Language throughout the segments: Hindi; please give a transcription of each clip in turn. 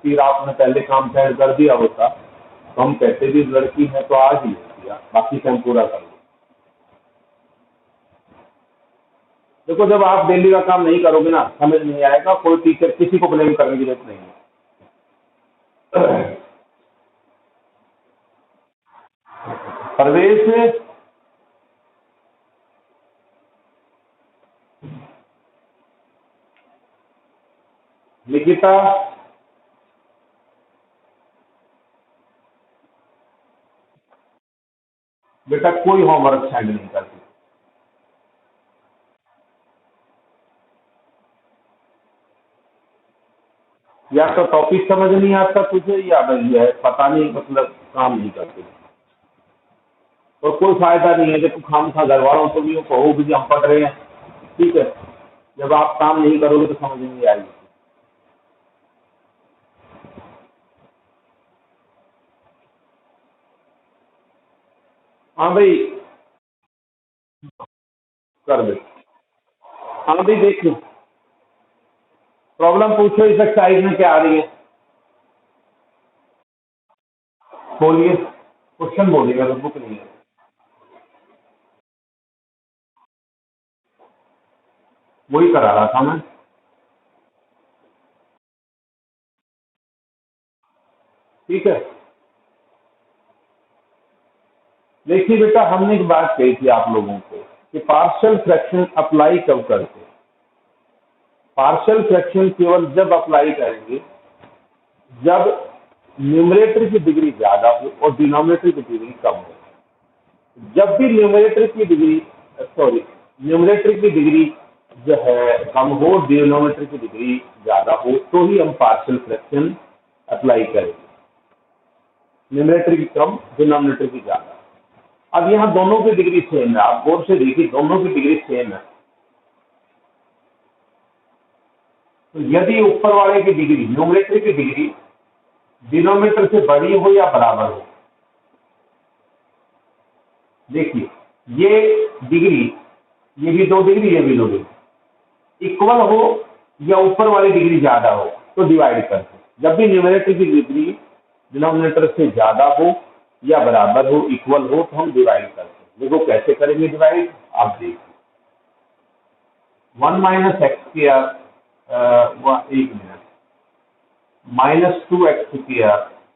फिर आपने पहले काम सेंड कर दिया होता तो हम कहते भी लड़की है तो आज ही ले दिया, बाकी टाइम पूरा कर लो। देखो जब आप डेली का काम नहीं करोगे ना, समझ नहीं आएगा, कोई टीचर किसी को ब्लेम करने की जरूरत नहीं है। प्रवेश, निकिता, बेटा कोई होमवर्क सेंड नहीं करती। या तो टॉपिक समझ नहीं आता तुझे, या भाई है पता नहीं, मतलब काम नहीं करते। और कोई फायदा नहीं है कि तू खामखा घर वालों को भी कहो कि हम पढ़ रहे हैं, ठीक है, जब आप काम नहीं करोगे तो समझ नहीं आएगी। हाँ भाई, कर दे। हाँ भाई देखिए, प्रॉब्लम पूछो, इस एक्सरसाइज में क्या आ रही है, बोलिए, क्वेश्चन बोलिएगा तो बुक नहीं है। वही करा रहा था मैं। ठीक है, देखिए बेटा, हमने एक बात कही थी आप लोगों को कि पार्शियल फ्रैक्शन अप्लाई कब करते हैं। पार्शियल फ्रैक्शन केवल जब अप्लाई करेंगे जब न्यूमरेटर की डिग्री ज्यादा हो और डिनोमिनेटर की डिग्री कम हो। जब भी न्यूमरेटर की डिग्री, सॉरी, न्यूमरेटर की डिग्री जो है कम हो, डिनोमिनेटर की डिग्री ज्यादा हो, तो ही हम पार्शियल फ्रैक्शन अप्लाई करेंगे। न्यूमरेटर की कम, डिनोमिनेटर की ज्यादा। अब यहाँ दोनों की डिग्री सेम है, आप गौर से देखिए, दोनों की डिग्री सेम है। तो यदि ऊपर वाले की डिग्री, न्यूमरेटर की डिग्री डिनोमिनेटर से बड़ी हो या बराबर हो, देखिए ये डिग्री, ये भी दो डिग्री, ये भी दो डिग्री इक्वल हो या ऊपर वाली डिग्री ज्यादा हो तो डिवाइड करते हैं। जब भी न्यूमरेटर की डिग्री डिनोमिनेटर से ज्यादा हो या बराबर हो, इक्वल हो, तो हम डिवाइड करते हैं। देखो कैसे करेंगे डिवाइड, आप देखिए। 1 - x² एक मिनट, -2x²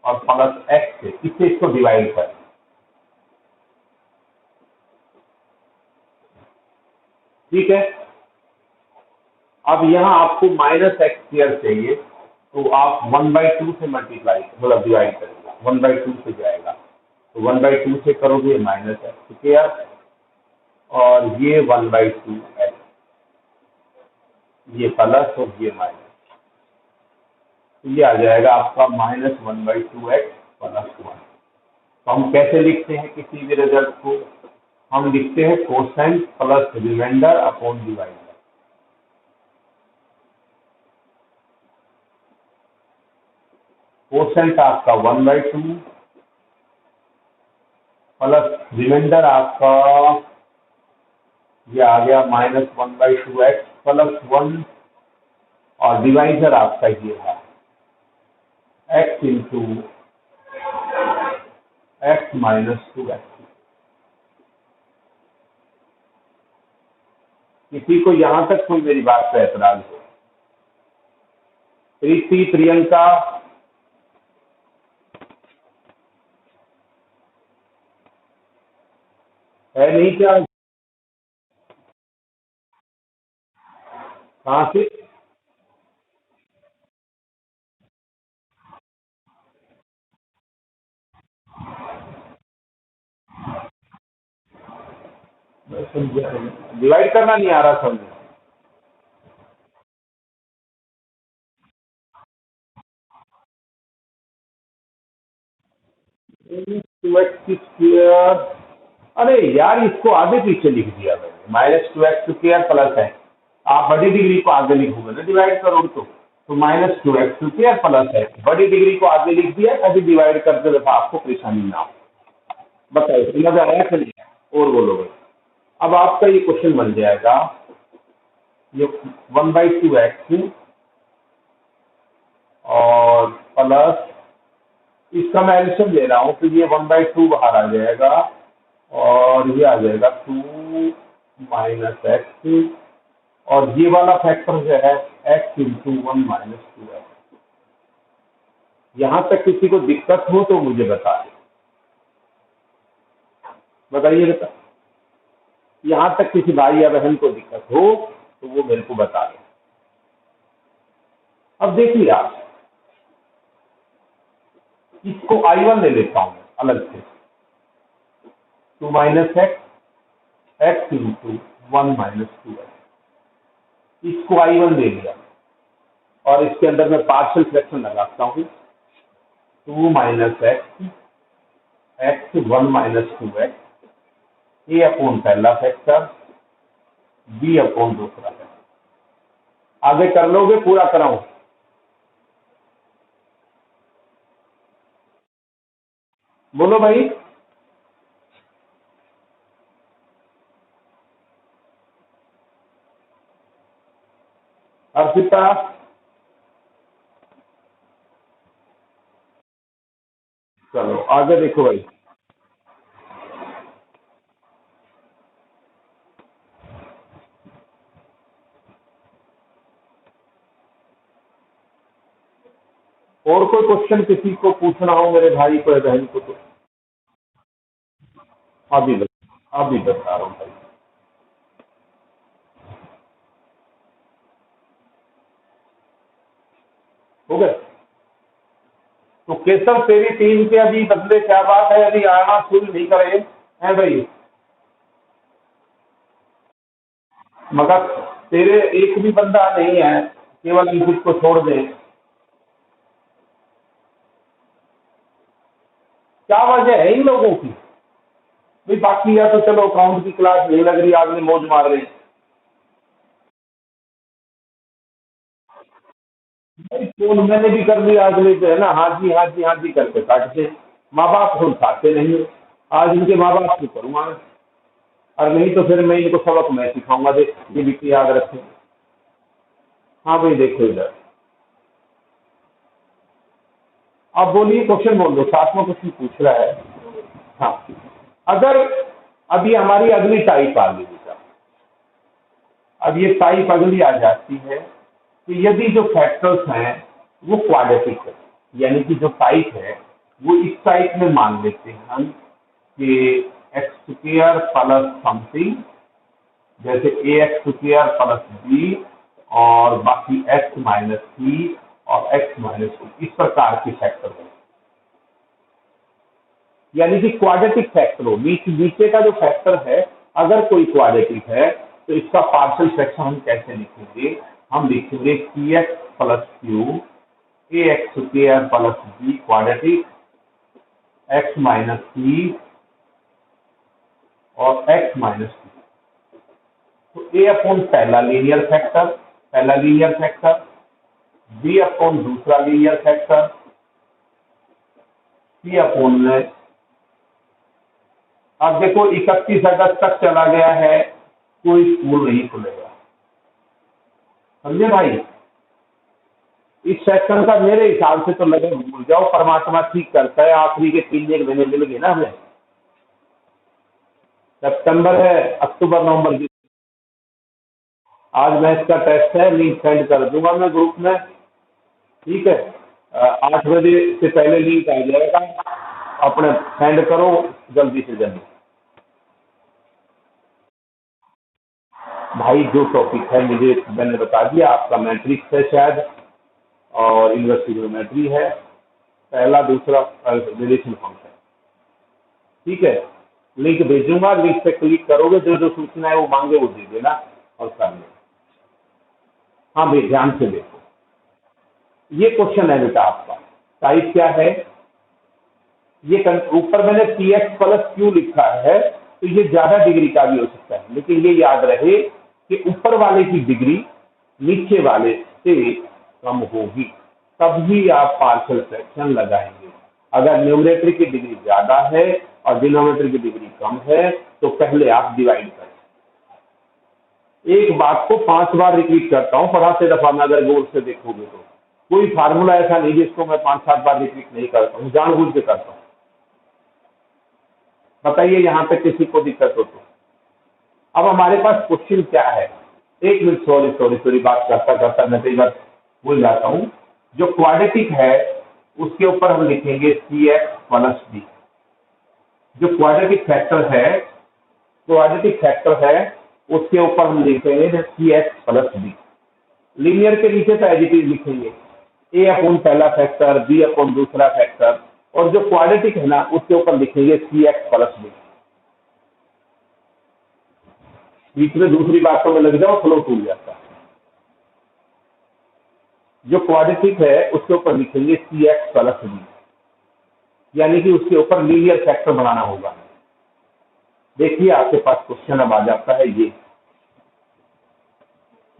और +x से इससे इसको डिवाइड करें। ठीक है, अब यहाँ आपको -x² चाहिए तो आप 1/2 से मल्टीप्लाई, मतलब डिवाइड करेंगे, 1/2 से जाएगा तो 1/2 से करोगे -x², और ये 1/2x, ये प्लस और ये माइनस, तो ये आ जाएगा आपका -1/2x + 1। तो हम कैसे लिखते हैं किसी भी रिजल्ट को, हम लिखते हैं quotient plus remainder upon divider. Quotient आपका 1/2 प्लस रिमाइंडर आपका ये आ गया -1/2x + 1, और डिवाइजर आपका ये है x इंटू x -2x। किसी को यहां तक कोई मेरी बात पे ऐतराज हो? प्रीति, प्रियंका, है नहीं क्या? कहाँ से? डिवाइड करना नहीं आ रहा समझे? 2x², अरे यार इसको आगे पीछे लिख दिया मैंने, -2x² + है। आप बड़ी डिग्री को आगे लिखोगे ना डिवाइड करोगे तो -2x² + है, बड़ी डिग्री को आगे लिख दिया ताकि डिवाइड करते वक्त आपको परेशानी ना हो। बताइए समझ आया कि नहीं? और बोलो भाई। अब आपका ये क्वेश्चन बन जाएगा, ये 1/2x और प्लस, इसका मैं एल्सियम ले रहा हूँ तो ये 1/2 बाहर आ जाएगा और ये आ जाएगा 2 माइनस एक्स, और ये वाला फैक्टर जो है x इंटू 1 माइनस 2x। यहां तक किसी को दिक्कत हो तो मुझे बताइए बेटा, यहां तक किसी भाई या बहन को दिक्कत हो तो वो मेरे को बता दें। अब देखिए आप, इसको I1 ले लेता हूं अलग से, 2 minus x into 1 minus 2x, इसको I1 ले लिया और इसके अंदर मैं पार्शियल फ्रैक्शन लगाता हूँ, 2 माइनस एक्स 1 माइनस 2x, ए अपॉन पहला फैक्टर, बी अपॉन दूसरा फैक्टर। आगे कर लोगे, पूरा कराऊं? बोलो भाई। अर्पिता, चलो आगे देखो भाई। और कोई क्वेश्चन किसी को पूछना हो मेरे भाई को या बहन को तो अभी बता रहा हूँ भाई। हो गए? तो केशव तेरी टीम के अभी बदले क्या बात है, अभी आना शुरू नहीं करे हैं भाई? मगर तेरे एक भी बंदा नहीं है, केवल अंकित को छोड़ दे। क्या वजह है इन लोगों की? भाई बाकी या तो चलो अकाउंट की क्लास नहीं लग रही, आदमी मौज मार रहे हैं। भाई फोन मैंने भी कर लिया अगले पे, है ना, हाँ जी हाँ जी हाँ जी करके काटते। माँ बाप को उठाते नहीं है। आज इनके माँ बाप को करूँगा मैं, और नहीं तो फिर मैं इनको सबक मैं सिखाऊंगा, देख ये भी याद रखें। हाँ भाई देखो इधर, आप बोलिए, क्वेश्चन बोल दो, 7वां क्वेश्चन पूछ रहा है। हाँ, अगर अभी हमारी अगली टाइप आ गई बेटा, अब ये टाइप अगली आ जाती है कि यदि जो फैक्टर्स हैं वो क्वाड्रेटिक है, यानी कि जो टाइप है वो इस टाइप में मान लेते हैं हम कि एक्स स्क्वायर प्लस समथिंग, जैसे ए एक्स स्क्वायर प्लस बी, और बाकी एक्स माइनस सी और एक्स माइनस टू, इस प्रकार के फैक्टर है। यानी कि क्वाड्रेटिक फैक्टर हो, नीचे का जो फैक्टर है अगर कोई क्वाड्रेटिक है तो इसका पार्शियल फ्रैक्शन हम कैसे लिखेंगे? हम लिखेंगे c x plus q a x square plus b quadratic, x minus c और एक्स माइनस टू। तो ए अपॉन पहला लीनियर फैक्टर, बी अपॉन दूसरा लीनियर फैक्टर, सी अपॉन में। अब देखो 31 अगस्त तक चला गया है, कोई स्कूल नहीं खुलेगा, समझे भाई? इस सेक्शन का मेरे हिसाब से तो लगे भूल जाओ, परमात्मा ठीक करता है, आखिरी के 3 महीने मिल गए ना हमें। सितंबर है, अक्टूबर नवंबर की। आज मैथ का टेस्ट है, लिंक सेंड कर दूंगा मैं ग्रुप में, ठीक है? 8 बजे से पहले लिंक आ जाएगा, अपने सेंड करो जल्दी से जल्दी। भाई जो टॉपिक है मुझे मैंने बता दिया, आपका मैट्रिक्स है शायद और इन्वर्स ट्रिग्नोमेट्री है, पहला दूसरा रिलेशन फंक्शन, ठीक है? लिंक भेजूंगा, लिंक पे क्लिक करोगे, जो जो सूचना है वो मांगे वो दे देना और कर लेना। हाँ भाई ध्यान से देखो, ये क्वेश्चन है बेटा आपका, टाइप क्या है? ये ऊपर मैंने पी एक्स प्लस क्यू लिखा है, तो ये ज्यादा डिग्री का भी हो सकता है, लेकिन ये याद रहे कि ऊपर वाले की डिग्री नीचे वाले से कम होगी, तभी आप पार्शियल फ्रैक्शन लगाएंगे। अगर न्यूमरेटर की डिग्री ज्यादा है और डिनोमिनेटर की डिग्री कम है तो पहले आप डिवाइड करें। एक बात को 5 बार रिपीट करता हूं, पढ़ाते दफा में अगर गौर से देखोगे तो, कोई फार्मूला ऐसा नहीं जिसको मैं 5-7 बार रिपीट नहीं करता हूँ, जानबूझ के करता हूँ। बताइए यहाँ पे किसी को दिक्कत हो तो। अब हमारे पास क्वेश्चन क्या है, एक मिनट, सॉरी सॉरी सॉरी, बात करता करता मैं कई बार भूल जाता हूँ। जो क्वाड्रेटिक है उसके ऊपर हम लिखेंगे cx प्लस डी। जो क्वाड्रेटिक फैक्टर है उसके ऊपर हम लिखेंगे cx प्लस डी। लीनियर के नीचे तो एज इट इज लिखेंगे a अपॉन पहला फैक्टर, b अपॉन दूसरा फैक्टर, और जो क्वाड्रेटिक है ना उसके ऊपर लिखेंगे cx प्लस डी। बीच में दूसरी बातों में लग जाओ फ्लो टूट जाता है। जो क्वाड्रेटिक है उसके ऊपर लिखेंगे cx प्लस डी, यानी कि उसके ऊपर लीनियर फैक्टर बनाना होगा। देखिए आपके पास क्वेश्चन अब आ जाता है, ये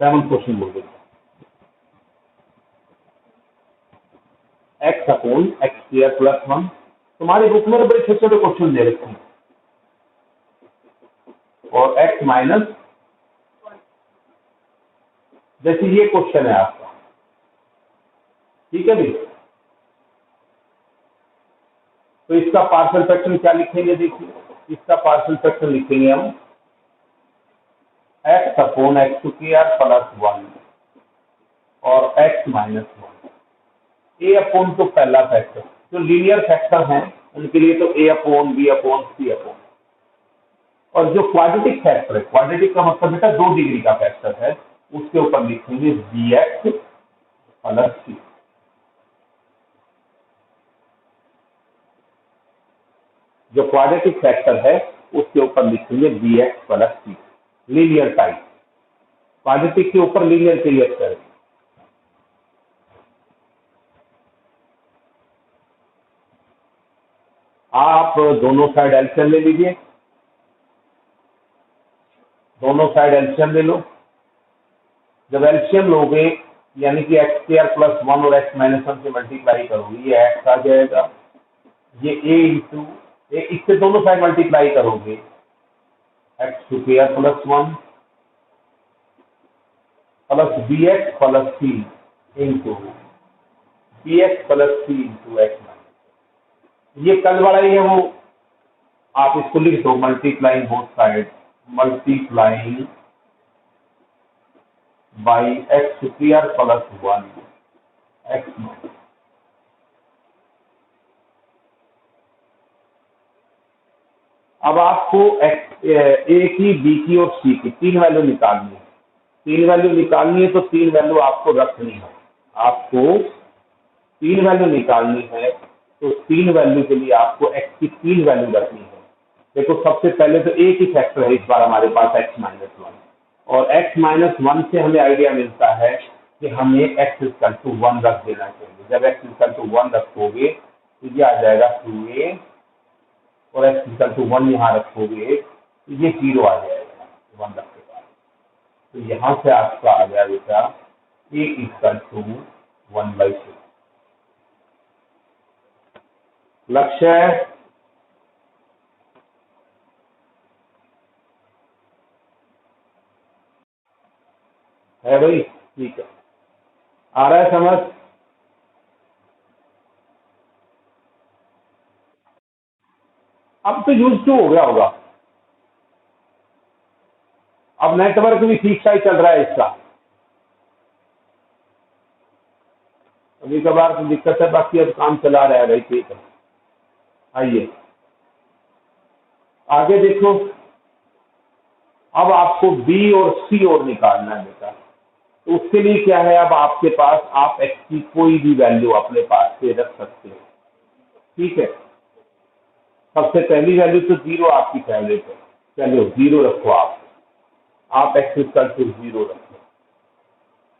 7 क्वेश्चन बोल देते x upon x square plus 1। तुम्हारे बुक में बड़े छोटे छोटे क्वेश्चन दे रखे हैं, और एक्स माइनस, जैसे ये क्वेश्चन है आपका, ठीक है भाई। तो इसका पार्शियल फ्रैक्शन क्या लिखेंगे, देखिए इसका पार्शियल फ्रैक्शन लिखेंगे हम x upon x square plus 1 और एक्स माइनस 1। ए अपॉन तो पहला फैक्टर, जो लीनियर फैक्टर हैं उनके लिए तो a upon, B upon, C upon, और जो क्वाड्रेटिक फैक्टर है, क्वाड्रेटिक का मतलब बेटा 2 डिग्री का फैक्टर है, उसके ऊपर लिखेंगे बी एक्स प्लस सी। जो क्वाड्रेटिक फैक्टर है उसके ऊपर लिखेंगे बी एक्स प्लस सी। लीनियर टाइप, क्वाड्रेटिक के ऊपर लीनियर क्रिएट करें। आप दोनों साइड एलसीएम ले लीजिए, दोनों साइड एलसीएम ले लो। जब एलसीएम लोगे यानी कि एक्स स्क्वायर प्लस 1 और एक्स माइनस 1 से मल्टीप्लाई करोगे, ये एक्स आ जाएगा, ये ए इंटू, इससे दोनों साइड मल्टीप्लाई करोगे, x square plus 1 plus b x plus c into b x plus c into x minus. ये कल वाला ही है, वो आप इसको लिख दो, multiplying both side, multiplying by x square plus 1 x minus. अब आपको ए की, बी की और सी की 3 वैल्यू निकालनी है। 3 वैल्यू निकालनी है तो 3 वैल्यू आपको रखनी है। आपको 3 वैल्यू निकालनी है तो 3 वैल्यू के लिए आपको एक्स की 3 वैल्यू रखनी है। देखो सबसे पहले तो एक ही फैक्टर है इस बार हमारे पास, एक्स माइनस 1, और एक्स माइनस 1 से हमें आइडिया मिलता है कि हमें एक्स इक्वल टू 1 रख देना चाहिए। जब एक्स इक्वल टू 1 रखोगे तो ये आ जाएगा 2a, और एक्स इक्वल टू 1 यहाँ रखोगे तो ये 0 आ जाएगा 1 रखने के बाद। तो यहाँ से आपका आ गया बेटा a इक्वल टू 1/6। लक्ष्य है भाई, ठीक है, आ रहा है समझ। अब तो यूज टू हो गया होगा, अब नेटवर्क भी ठीक सा ही चल रहा है इसका। कभी कभार तो दिक्कत है, बाकी अब काम चला रहा है भाई, ठीक है। आइए आगे देखो, अब आपको बी और सी और निकालना है बेटा। तो उसके लिए क्या है, अब आपके पास आप एक्स की कोई भी वैल्यू अपने पास से रख सकते हो, ठीक है। सबसे पहली वैल्यू तो 0 आपकी फेवरेट है, चलो 0 रखो आप एक्स इक्वल टू 0 रखो।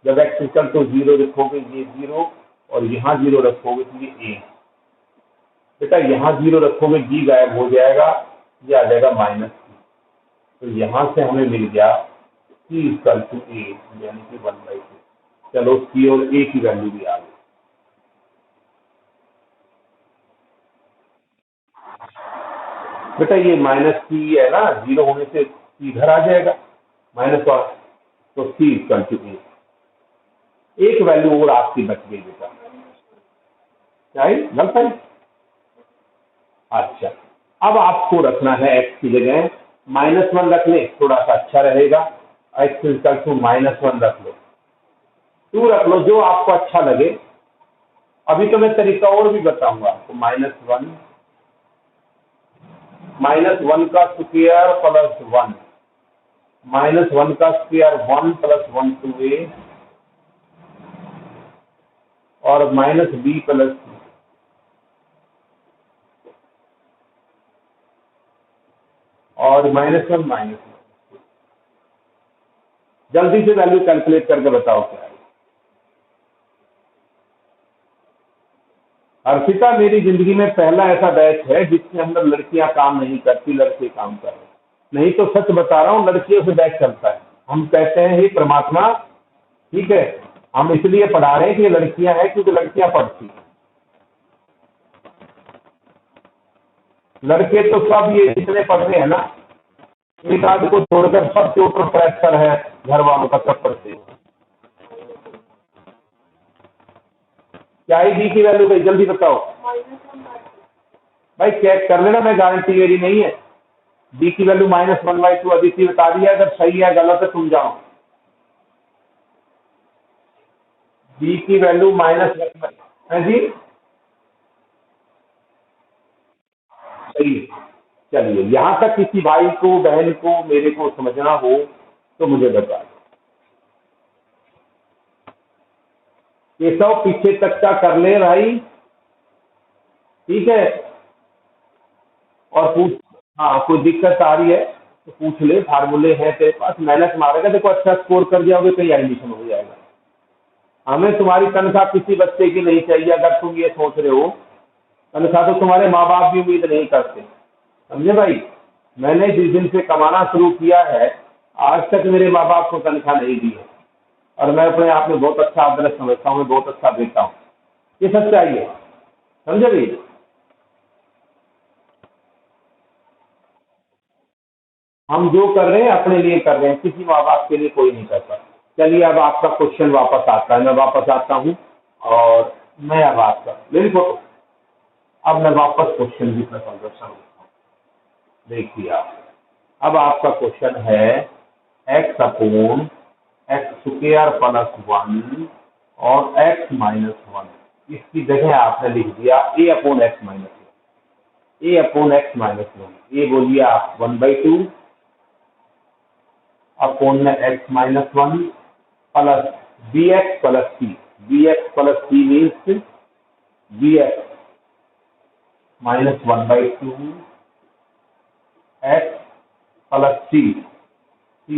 जब एक्स इक्वल टू 0 रखोगे ये 0, और यहाँ 0 रखोगे तो ये ए। बेटा यहाँ 0 रखोगे जी गायब हो जाएगा, ये आ जाएगा माइनस सी। तो यहाँ से हमें मिल गया सी इक्वल टू ए, यानी कि 1/2। चलो सी और ए की वैल्यू भी आ गई। बेटा ये माइनस सी है ना, 0 होने से सी इधर आ जाएगा -1, तो सी इक्वल टू ए। एक वैल्यू और आपकी बच गई बेटा, क्या है? गलत है। अच्छा, अब आपको रखना है एक्स की जगह -1 रख ले, थोड़ा सा अच्छा रहेगा। एक्स इक्वल टू -1 रख लो, 2 रख लो, जो आपको अच्छा लगे। अभी तो मैं तरीका और भी बताऊंगा आपको। -1 का स्क्वायर प्लस 1, -1 का स्क्वायर 1 + 1 2a, और -b + c, और -1 -1। जल्दी से वैल्यू कैलकुलेट करके बताओ क्या है। अर्पिता मेरी जिंदगी में पहला ऐसा बैच है जिसके अंदर लड़कियां काम नहीं करती, लड़के काम कर रहे हैं। नहीं तो सच बता रहा हूँ, लड़कियों से बैच चलता है। हम कहते हैं हे परमात्मा, ठीक है, हम इसलिए पढ़ा रहे हैं कि ये लड़कियां हैं क्योंकि लड़कियां पढ़ती हैं। लड़के तो सब ये इतने पढ़ रहे हैं ना, एक आध को छोड़कर सबके ऊपर प्रेशर है घर वालों का, सब पढ़ते हैं। क्या है डी की वैल्यू भाई, जल्दी बताओ भाई, चेक कर लेना, मैं गारंटी मेरी नहीं है। डी की वैल्यू -1/2, अदिति बता दिया, अगर सही है गलत है तुम जाओ। डी की वैल्यू -1 है जी, सही है। चलिए, यहां तक किसी भाई को, बहन को, मेरे को समझना हो तो मुझे बता दो। केशव पीछे तक का कर ले भाई, ठीक है। और पूछ, हाँ कोई दिक्कत आ रही है तो पूछ ले, फार्मूले हैं तेरे पास, मेहनत मारेगा, देखो अच्छा स्कोर कर जाओगे तो एडमिशन हो जाएगा। हमें तुम्हारी तनख्वाह किसी बच्चे की नहीं चाहिए। अगर तुम ये सोच रहे हो, तनख्वाह तो तुम्हारे माँ बाप भी उम्मीद नहीं करते, समझे भाई। मैंने जिस दिन से कमाना शुरू किया है, आज तक मेरे माँ बाप को तनख्वाह नहीं दी है, और मैं अपने आप में बहुत अच्छा आदर्श समझता हूँ, मैं बहुत अच्छा देता हूँ। ये सच्चाई है, समझे भाई। हम जो कर रहे हैं अपने लिए कर रहे हैं, किसी माँ बाप के लिए कोई नहीं करता। चलिए, अब आपका क्वेश्चन वापस आता है, मैं वापस आता हूँ, और मैं अब आपका मेरी फोटो, अब मैं वापस क्वेश्चन की तरफ अग्रसर होता हूँ। देखिए आप, अब आपका क्वेश्चन है x/(x²+1) और x-1। इसकी जगह आपने लिख दिया a/(x-1), ये बोलिए आप 1/2 अपॉन में x-1 plus bx plus c। bx plus c means bx -1/2 x plus c, c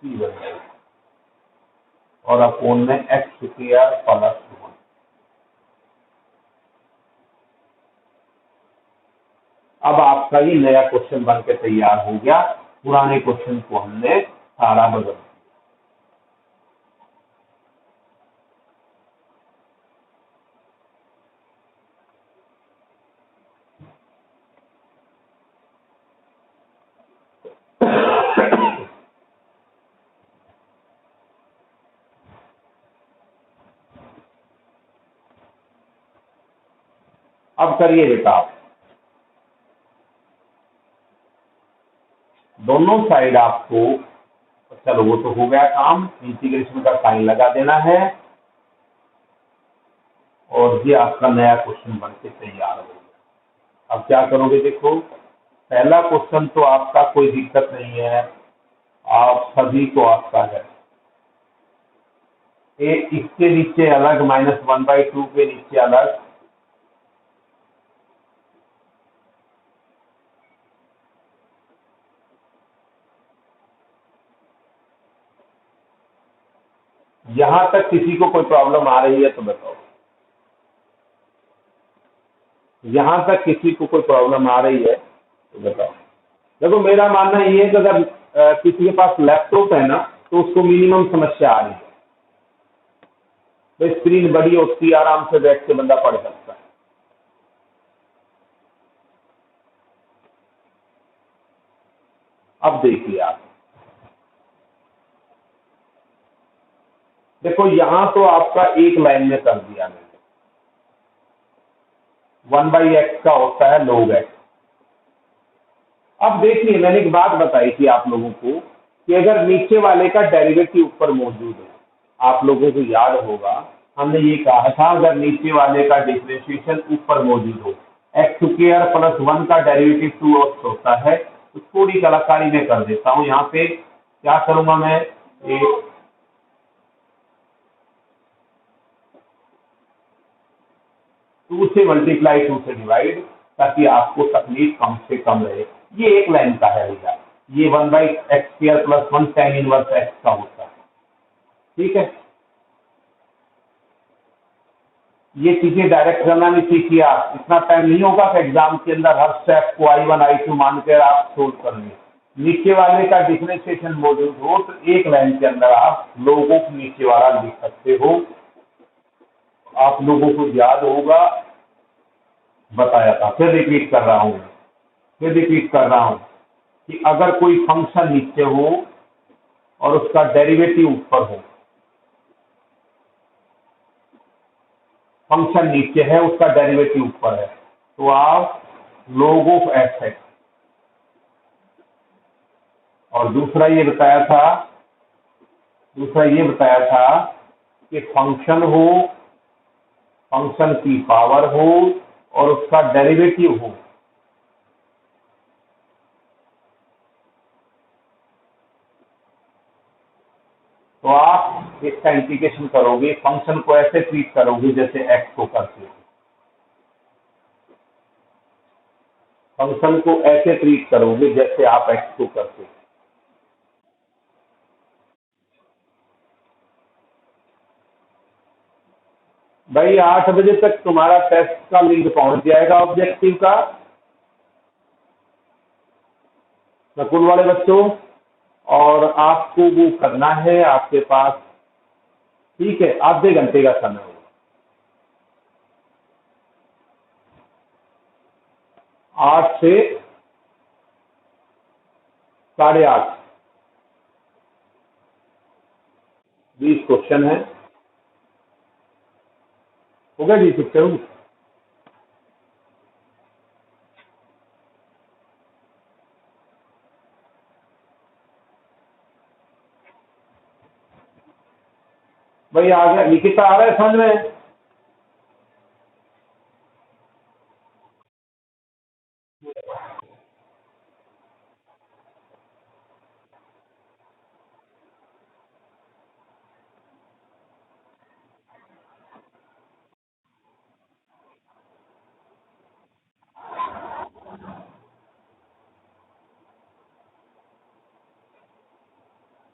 बन जाएगा, और अपॉन में x² + 1। अब आपका ये नया क्वेश्चन बन के तैयार हो गया। पुराने क्वेश्चन को हमने सारा बदल दिया। अब करिए बेटा आप, दोनों साइड आपको, चलो वो तो हो गया काम, इंटीग्रेशन का साइन लगा देना है, और ये आपका नया क्वेश्चन बन के तैयार हो गया। अब क्या करोगे, देखो पहला क्वेश्चन तो आपका कोई दिक्कत नहीं है, आप सभी को आता है। इसके नीचे अलग, -1/2 के नीचे अलग, यहां तक किसी को कोई प्रॉब्लम आ रही है तो बताओ। यहां तक किसी को कोई प्रॉब्लम आ रही है तो बताओ। देखो मेरा मानना ये है कि अगर किसी के पास लैपटॉप है ना, तो उसको मिनिमम समस्या आ रही है, तो स्क्रीन बड़ी होती है, आराम से बैठ के बंदा पढ़ सकता है। अब देखिए आप, देखो यहाँ तो आपका एक लाइन में कर दिया मैंने, 1/x का होता है log x। अब देखिए मैंने एक बात बताई थी आप लोगों को कि अगर नीचे वाले का डेरिवेटिव ऊपर मौजूद है, आप लोगों को याद होगा हमने ये कहा था अगर नीचे वाले का डिफरेंशिएशन ऊपर मौजूद हो, x² + 1 का डेरिवेटिव 2x होता है। तो थोड़ी कलाकारी में कर देता हूँ, यहाँ पे क्या करूंगा मैं, एक 2 से मल्टीप्लाई 2 से डिवाइड, ताकि आपको तकलीफ कम से कम रहे। ये एक लाइन का है भैया, ये 1/x² + 1 tan इनवर्स x का होता है, ठीक है। ये चीजें डायरेक्ट करना नहीं सीखिए आप, इतना टाइम नहीं होगा कि एग्जाम के अंदर हर स्टेप को I1 I2 मानकर आप सोल्व कर लें। नीचे वाले का डिफरेंशिएशन मौजूद हो तो एक लाइन के अंदर आप लोगों को नीचे वाला लिख सकते हो। आप लोगों को याद होगा, बताया था, फिर रिपीट कर रहा हूँ, कि अगर कोई फंक्शन नीचे हो और उसका डेरिवेटिव ऊपर हो, फंक्शन नीचे है उसका डेरिवेटिव ऊपर है, तो आप log ऑफ x। और दूसरा ये बताया था कि फंक्शन हो, फंक्शन की पावर हो और उसका डेरिवेटिव हो, तो आप इसका इंटीग्रेशन करोगे, फंक्शन को ऐसे ट्रीट करोगे जैसे x को करते हो, फंक्शन को ऐसे ट्रीट करोगे जैसे आप x को करते हो। भाई 8 बजे तक तुम्हारा टेस्ट का लिंक पहुंच जाएगा ऑब्जेक्टिव का, स्कूल वाले बच्चों, और आपको वो करना है, आपके पास, ठीक है, आधे घंटे का समय होगा, 8 से 8:30, 20 क्वेश्चन है, हो गया जी, पिक्चर। भाई आ गया, निकिता आ रहा है समझ में?